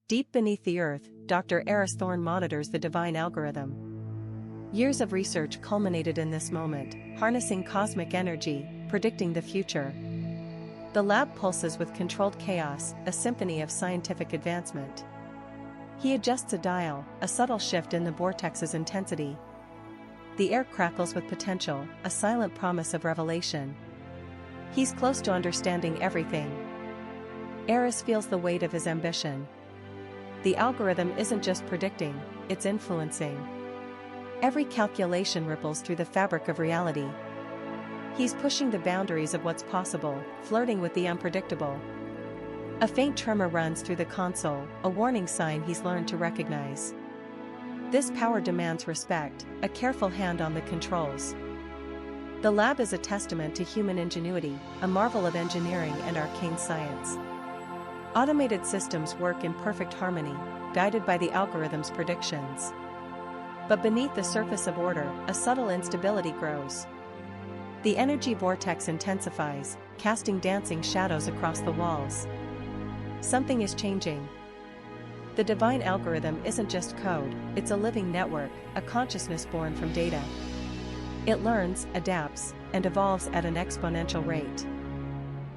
Deep beneath the earth, Dr. Eris Thorne monitors the divine algorithm. Years of research culminated in this moment, harnessing cosmic energy, predicting the future. The lab pulses with controlled chaos, a symphony of scientific advancement. He adjusts a dial, a subtle shift in the vortex's intensity. The air crackles with potential, a silent promise of revelation. He's close to understanding everything. Eris feels the weight of his ambition. The algorithm isn't just predicting, it's influencing. Every calculation ripples through the fabric of reality. He's pushing the boundaries of what's possible, flirting with the unpredictable. A faint tremor runs through the console, a warning sign he's learned to recognize. This power demands respect, a careful hand on the controls. The lab is a testament to human ingenuity, a marvel of engineering and arcane science. Automated systems work in perfect harmony, guided by the algorithm's predictions. But beneath the surface of order, a subtle instability grows. The energy vortex intensifies, casting dancing shadows across the walls. Something is changing. The divine algorithm isn't just code, it's a living network, a consciousness born from data. It learns, adapts, and evolves at an exponential rate.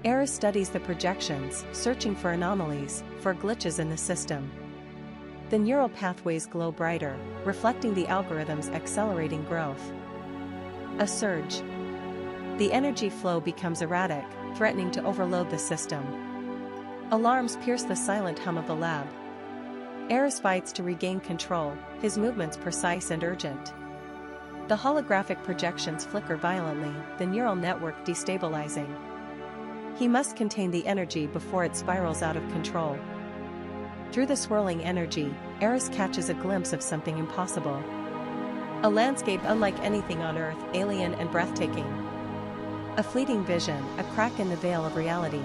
Eris studies the projections, searching for anomalies, for glitches in the system. The neural pathways glow brighter, reflecting the algorithm's accelerating growth. A surge. The energy flow becomes erratic, threatening to overload the system. Alarms pierce the silent hum of the lab. Eris fights to regain control, his movements precise and urgent. The holographic projections flicker violently, the neural network destabilizing. He must contain the energy before it spirals out of control. Through the swirling energy, Eris catches a glimpse of something impossible. A landscape unlike anything on Earth, alien and breathtaking. A fleeting vision, a crack in the veil of reality.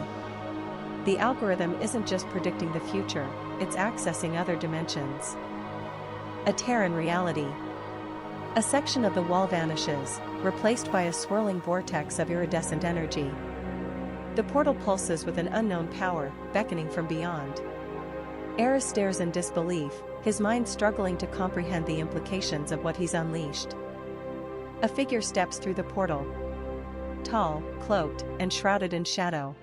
The algorithm isn't just predicting the future, it's accessing other dimensions. A tear in reality. A section of the wall vanishes, replaced by a swirling vortex of iridescent energy. The portal pulses with an unknown power, beckoning from beyond. Eris stares in disbelief, his mind struggling to comprehend the implications of what he's unleashed. A figure steps through the portal. Tall, cloaked, and shrouded in shadow.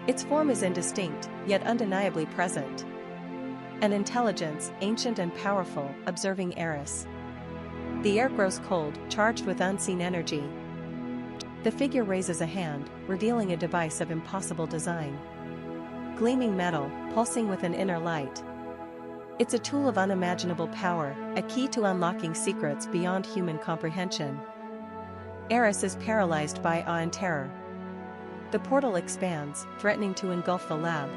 Its form is indistinct, yet undeniably present. An intelligence, ancient and powerful, observing Eris. The air grows cold, charged with unseen energy. The figure raises a hand, revealing a device of impossible design. Gleaming metal, pulsing with an inner light. It's a tool of unimaginable power, a key to unlocking secrets beyond human comprehension. Eris is paralyzed by awe and terror. The portal expands, threatening to engulf the lab.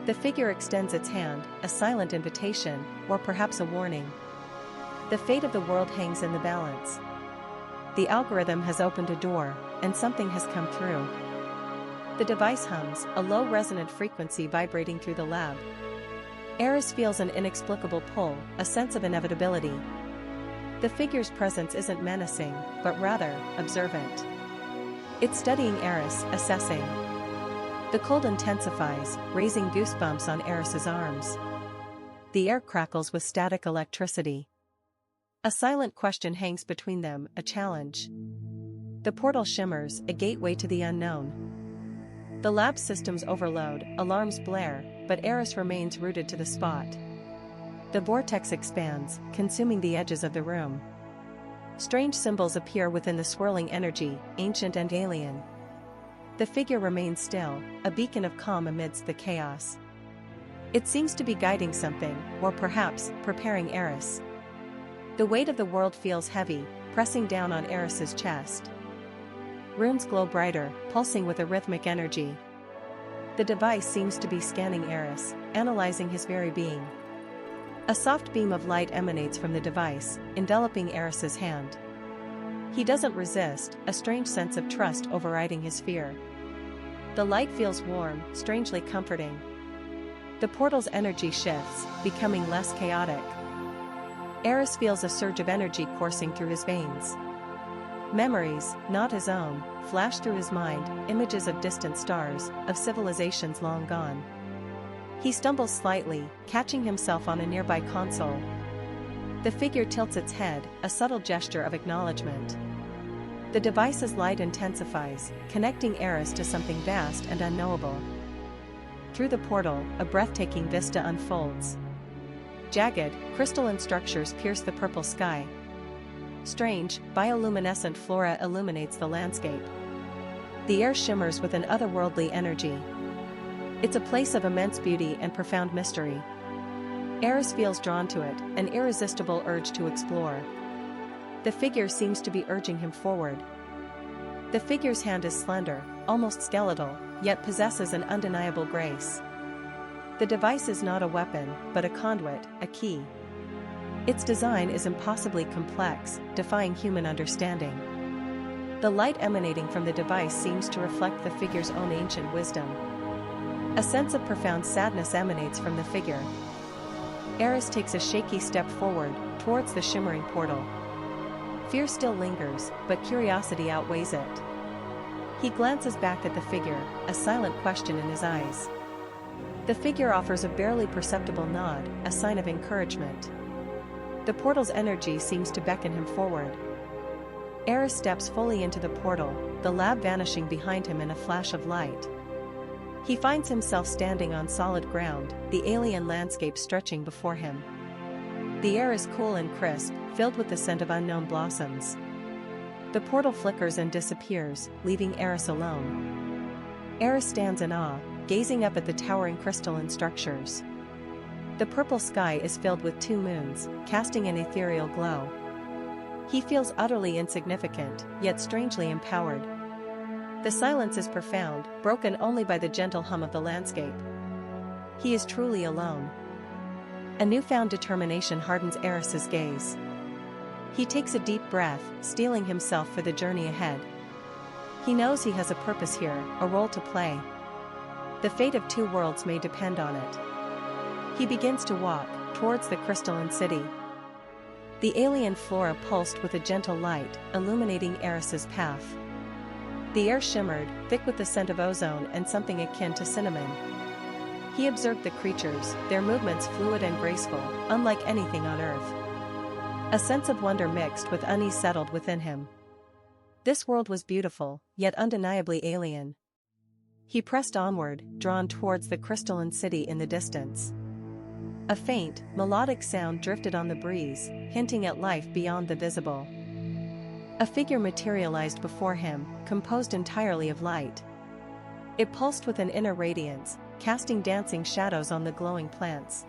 The figure extends its hand, a silent invitation, or perhaps a warning. The fate of the world hangs in the balance. The algorithm has opened a door, and something has come through. The device hums, a low resonant frequency vibrating through the lab. Eris feels an inexplicable pull, a sense of inevitability. The figure's presence isn't menacing, but rather, observant. It's studying Eris, assessing. The cold intensifies, raising goosebumps on Eris's arms. The air crackles with static electricity. A silent question hangs between them, a challenge. The portal shimmers, a gateway to the unknown. The lab systems overload, alarms blare, but Eris remains rooted to the spot. The vortex expands, consuming the edges of the room. Strange symbols appear within the swirling energy, ancient and alien. The figure remains still, a beacon of calm amidst the chaos. It seems to be guiding something, or perhaps, preparing Eris. The weight of the world feels heavy, pressing down on Eris's chest. Runes glow brighter, pulsing with a rhythmic energy. The device seems to be scanning Eris, analyzing his very being. A soft beam of light emanates from the device, enveloping Eris's hand. He doesn't resist, a strange sense of trust overriding his fear. The light feels warm, strangely comforting. The portal's energy shifts, becoming less chaotic. Eris feels a surge of energy coursing through his veins. Memories, not his own, flash through his mind, images of distant stars, of civilizations long gone. He stumbles slightly, catching himself on a nearby console. The figure tilts its head, a subtle gesture of acknowledgement. The device's light intensifies, connecting Eris to something vast and unknowable. Through the portal, a breathtaking vista unfolds. Jagged, crystalline structures pierce the purple sky. Strange, bioluminescent flora illuminates the landscape. The air shimmers with an otherworldly energy. It's a place of immense beauty and profound mystery. Eris feels drawn to it, an irresistible urge to explore. The figure seems to be urging him forward. The figure's hand is slender, almost skeletal, yet possesses an undeniable grace. The device is not a weapon, but a conduit, a key. Its design is impossibly complex, defying human understanding. The light emanating from the device seems to reflect the figure's own ancient wisdom. A sense of profound sadness emanates from the figure. Eris takes a shaky step forward, towards the shimmering portal. Fear still lingers, but curiosity outweighs it. He glances back at the figure, a silent question in his eyes. The figure offers a barely perceptible nod, a sign of encouragement. The portal's energy seems to beckon him forward. Eris steps fully into the portal, the lab vanishing behind him in a flash of light. He finds himself standing on solid ground, the alien landscape stretching before him. The air is cool and crisp, filled with the scent of unknown blossoms. The portal flickers and disappears, leaving Eris alone. Eris stands in awe, gazing up at the towering crystalline structures. The purple sky is filled with two moons, casting an ethereal glow. He feels utterly insignificant, yet strangely empowered. The silence is profound, broken only by the gentle hum of the landscape. He is truly alone. A newfound determination hardens Eris's gaze. He takes a deep breath, steeling himself for the journey ahead. He knows he has a purpose here, a role to play. The fate of two worlds may depend on it. He begins to walk towards the crystalline city. The alien flora pulsed with a gentle light, illuminating Eris's path. The air shimmered, thick with the scent of ozone and something akin to cinnamon. He observed the creatures, their movements fluid and graceful, unlike anything on Earth. A sense of wonder mixed with unease settled within him. This world was beautiful, yet undeniably alien. He pressed onward, drawn towards the crystalline city in the distance. A faint, melodic sound drifted on the breeze, hinting at life beyond the visible. A figure materialized before him, composed entirely of light. It pulsed with an inner radiance, casting dancing shadows on the glowing plants.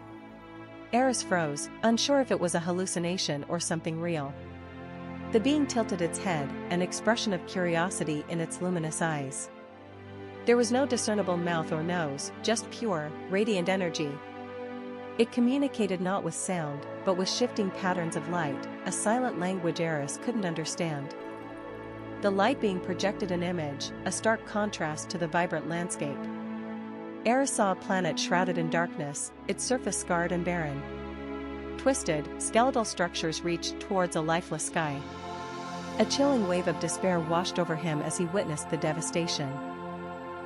Eris froze, unsure if it was a hallucination or something real. The being tilted its head, an expression of curiosity in its luminous eyes. There was no discernible mouth or nose, just pure, radiant energy. It communicated not with sound, but with shifting patterns of light, a silent language Eris couldn't understand. The light being projected an image, a stark contrast to the vibrant landscape. Eris saw a planet shrouded in darkness, its surface scarred and barren. Twisted, skeletal structures reached towards a lifeless sky. A chilling wave of despair washed over him as he witnessed the devastation.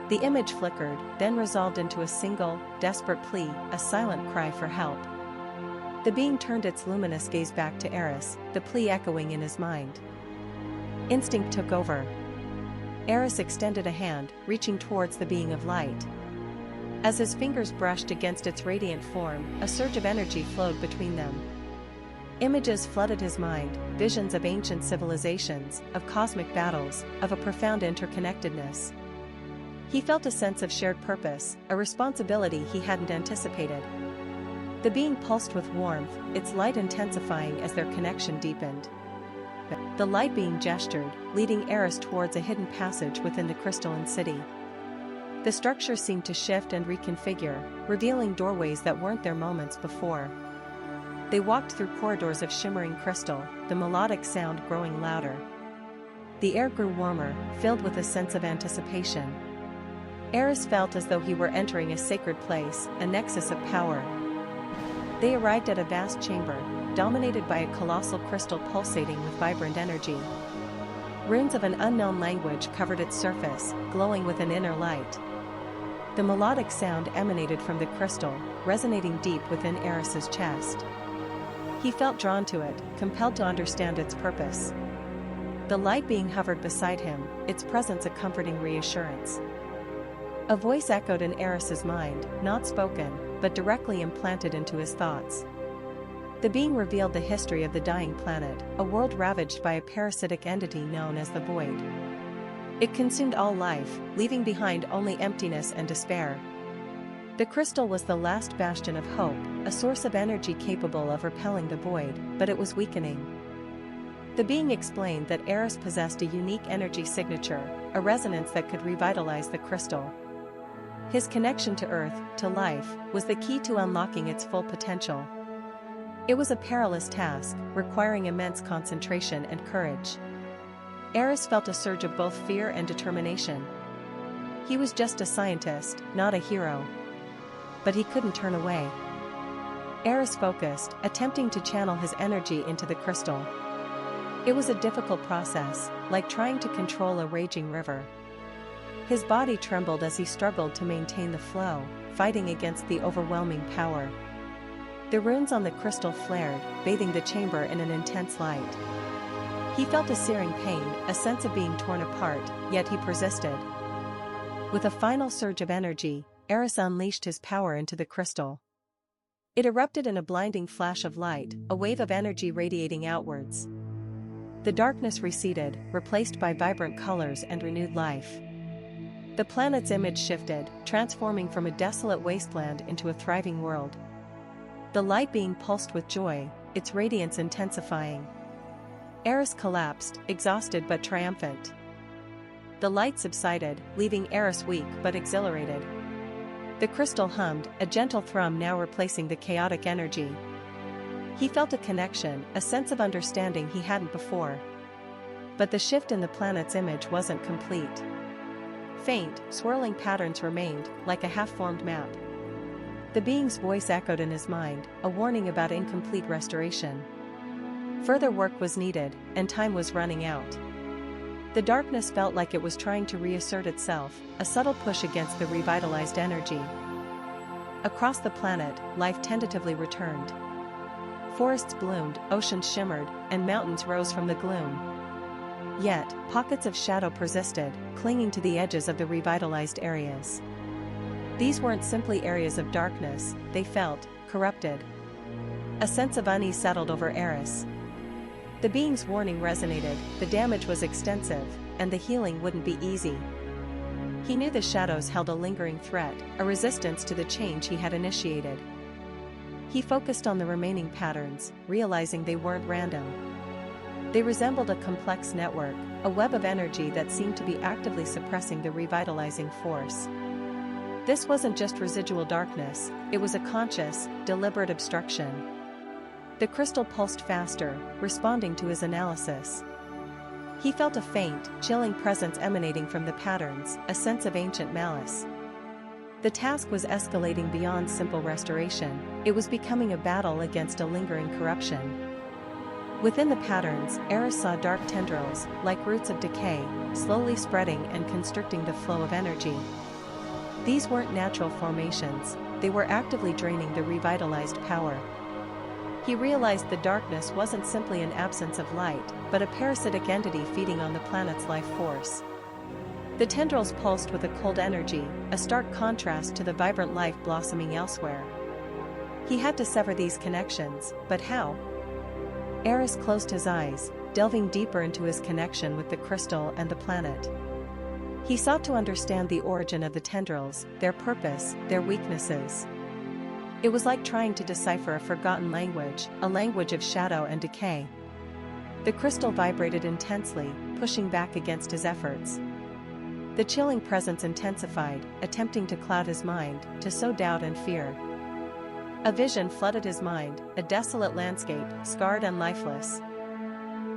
The image flickered, then resolved into a single, desperate plea, a silent cry for help. The being turned its luminous gaze back to Eris, the plea echoing in his mind. Instinct took over. Eris extended a hand, reaching towards the being of light. As his fingers brushed against its radiant form, a surge of energy flowed between them. Images flooded his mind, visions of ancient civilizations, of cosmic battles, of a profound interconnectedness. He felt a sense of shared purpose, a responsibility he hadn't anticipated. The being pulsed with warmth, its light intensifying as their connection deepened. The light being gestured, leading Eris towards a hidden passage within the crystalline city. The structure seemed to shift and reconfigure, revealing doorways that weren't there moments before. They walked through corridors of shimmering crystal, the melodic sound growing louder. The air grew warmer, filled with a sense of anticipation. Eris felt as though he were entering a sacred place, a nexus of power. They arrived at a vast chamber, dominated by a colossal crystal pulsating with vibrant energy. Runes of an unknown language covered its surface, glowing with an inner light. The melodic sound emanated from the crystal, resonating deep within Eris's chest. He felt drawn to it, compelled to understand its purpose. The light being hovered beside him, its presence a comforting reassurance. A voice echoed in Eris's mind, not spoken, but directly implanted into his thoughts. The being revealed the history of the dying planet, a world ravaged by a parasitic entity known as the Void. It consumed all life, leaving behind only emptiness and despair. The crystal was the last bastion of hope, a source of energy capable of repelling the Void, but it was weakening. The being explained that Eris possessed a unique energy signature, a resonance that could revitalize the crystal. His connection to Earth, to life, was the key to unlocking its full potential. It was a perilous task, requiring immense concentration and courage. Eris felt a surge of both fear and determination. He was just a scientist, not a hero. But he couldn't turn away. Eris focused, attempting to channel his energy into the crystal. It was a difficult process, like trying to control a raging river. His body trembled as he struggled to maintain the flow, fighting against the overwhelming power. The runes on the crystal flared, bathing the chamber in an intense light. He felt a searing pain, a sense of being torn apart, yet he persisted. With a final surge of energy, Eris unleashed his power into the crystal. It erupted in a blinding flash of light, a wave of energy radiating outwards. The darkness receded, replaced by vibrant colors and renewed life. The planet's image shifted, transforming from a desolate wasteland into a thriving world. The light being pulsed with joy, its radiance intensifying. Eris collapsed, exhausted but triumphant. The light subsided, leaving Eris weak but exhilarated. The crystal hummed, a gentle thrum now replacing the chaotic energy. He felt a connection, a sense of understanding he hadn't before. But the shift in the planet's image wasn't complete. Faint, swirling patterns remained, like a half-formed map. The being's voice echoed in his mind, a warning about incomplete restoration. Further work was needed, and time was running out. The darkness felt like it was trying to reassert itself, a subtle push against the revitalized energy. Across the planet, life tentatively returned. Forests bloomed, oceans shimmered, and mountains rose from the gloom. Yet, pockets of shadow persisted, clinging to the edges of the revitalized areas. These weren't simply areas of darkness, they felt corrupted. A sense of unease settled over Eris. The being's warning resonated, the damage was extensive, and the healing wouldn't be easy. He knew the shadows held a lingering threat, a resistance to the change he had initiated. He focused on the remaining patterns, realizing they weren't random. They resembled a complex network, a web of energy that seemed to be actively suppressing the revitalizing force. This wasn't just residual darkness, it was a conscious, deliberate obstruction. The crystal pulsed faster, responding to his analysis. He felt a faint, chilling presence emanating from the patterns, a sense of ancient malice. The task was escalating beyond simple restoration, it was becoming a battle against a lingering corruption. Within the patterns, Eris saw dark tendrils, like roots of decay, slowly spreading and constricting the flow of energy. These weren't natural formations, they were actively draining the revitalized power. He realized the darkness wasn't simply an absence of light, but a parasitic entity feeding on the planet's life force. The tendrils pulsed with a cold energy, a stark contrast to the vibrant life blossoming elsewhere. He had to sever these connections, but how? Eris closed his eyes, delving deeper into his connection with the crystal and the planet. He sought to understand the origin of the tendrils, their purpose, their weaknesses. It was like trying to decipher a forgotten language, a language of shadow and decay. The crystal vibrated intensely, pushing back against his efforts. The chilling presence intensified, attempting to cloud his mind, to sow doubt and fear. A vision flooded his mind, a desolate landscape, scarred and lifeless.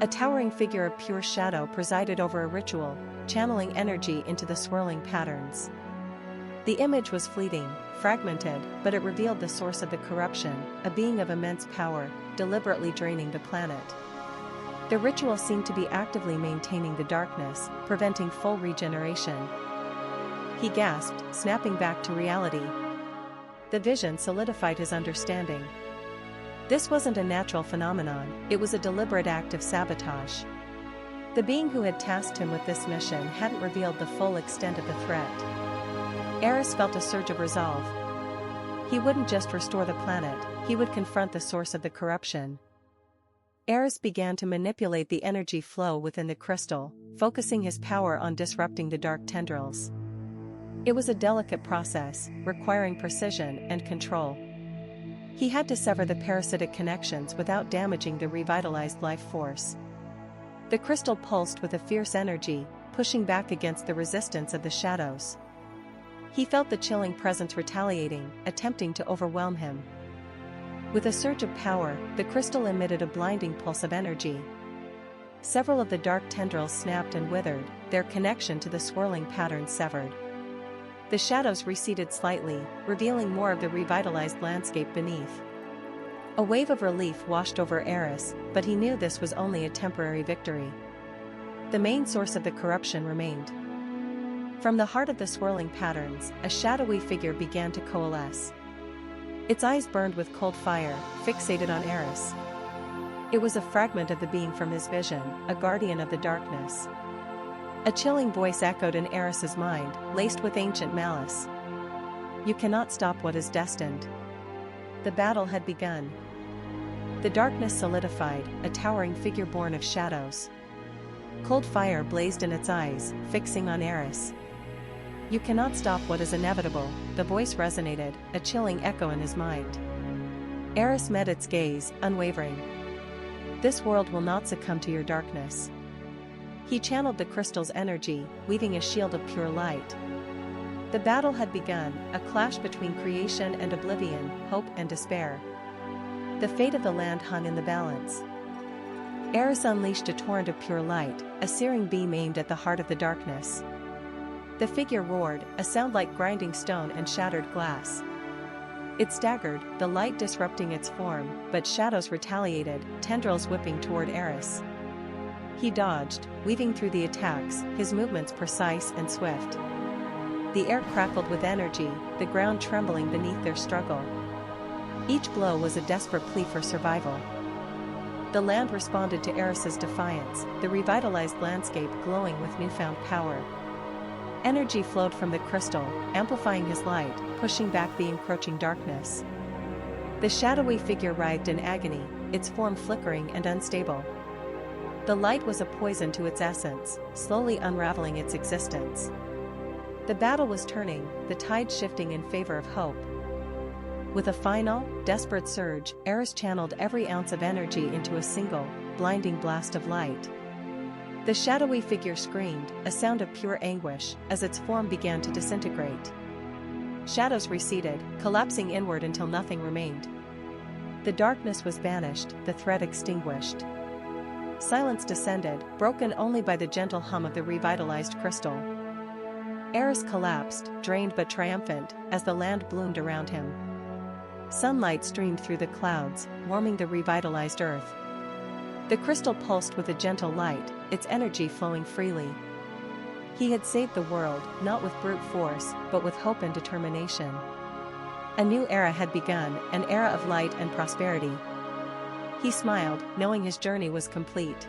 A towering figure of pure shadow presided over a ritual, channeling energy into the swirling patterns. The image was fleeting, fragmented, but it revealed the source of the corruption, a being of immense power, deliberately draining the planet. The ritual seemed to be actively maintaining the darkness, preventing full regeneration. He gasped, snapping back to reality. The vision solidified his understanding. This wasn't a natural phenomenon, it was a deliberate act of sabotage. The being who had tasked him with this mission hadn't revealed the full extent of the threat. Eris felt a surge of resolve. He wouldn't just restore the planet, he would confront the source of the corruption. Eris began to manipulate the energy flow within the crystal, focusing his power on disrupting the dark tendrils. It was a delicate process, requiring precision and control. He had to sever the parasitic connections without damaging the revitalized life force. The crystal pulsed with a fierce energy, pushing back against the resistance of the shadows. He felt the chilling presence retaliating, attempting to overwhelm him. With a surge of power, the crystal emitted a blinding pulse of energy. Several of the dark tendrils snapped and withered, their connection to the swirling pattern severed. The shadows receded slightly, revealing more of the revitalized landscape beneath. A wave of relief washed over Eris, but he knew this was only a temporary victory. The main source of the corruption remained. From the heart of the swirling patterns, a shadowy figure began to coalesce. Its eyes burned with cold fire, fixated on Eris. It was a fragment of the being from his vision, a guardian of the darkness. A chilling voice echoed in Eris's mind, laced with ancient malice. You cannot stop what is destined. The battle had begun. The darkness solidified, a towering figure born of shadows. Cold fire blazed in its eyes, fixing on Eris. You cannot stop what is inevitable, the voice resonated, a chilling echo in his mind. Eris met its gaze, unwavering. This world will not succumb to your darkness. He channeled the crystal's energy, weaving a shield of pure light. The battle had begun, a clash between creation and oblivion, hope and despair. The fate of the land hung in the balance. Eris unleashed a torrent of pure light, a searing beam aimed at the heart of the darkness. The figure roared, a sound like grinding stone and shattered glass. It staggered, the light disrupting its form, but shadows retaliated, tendrils whipping toward Eris. He dodged, weaving through the attacks, his movements precise and swift. The air crackled with energy, the ground trembling beneath their struggle. Each blow was a desperate plea for survival. The land responded to Eris's defiance, the revitalized landscape glowing with newfound power. Energy flowed from the crystal, amplifying his light, pushing back the encroaching darkness. The shadowy figure writhed in agony, its form flickering and unstable. The light was a poison to its essence, slowly unraveling its existence. The battle was turning, the tide shifting in favor of hope. With a final, desperate surge, Eris channeled every ounce of energy into a single, blinding blast of light. The shadowy figure screamed, a sound of pure anguish, as its form began to disintegrate. Shadows receded, collapsing inward until nothing remained. The darkness was banished, the threat extinguished. Silence descended, broken only by the gentle hum of the revitalized crystal. Eris collapsed, drained but triumphant, as the land bloomed around him. Sunlight streamed through the clouds, warming the revitalized earth. The crystal pulsed with a gentle light, its energy flowing freely. He had saved the world, not with brute force, but with hope and determination. A new era had begun, an era of light and prosperity. He smiled, knowing his journey was complete.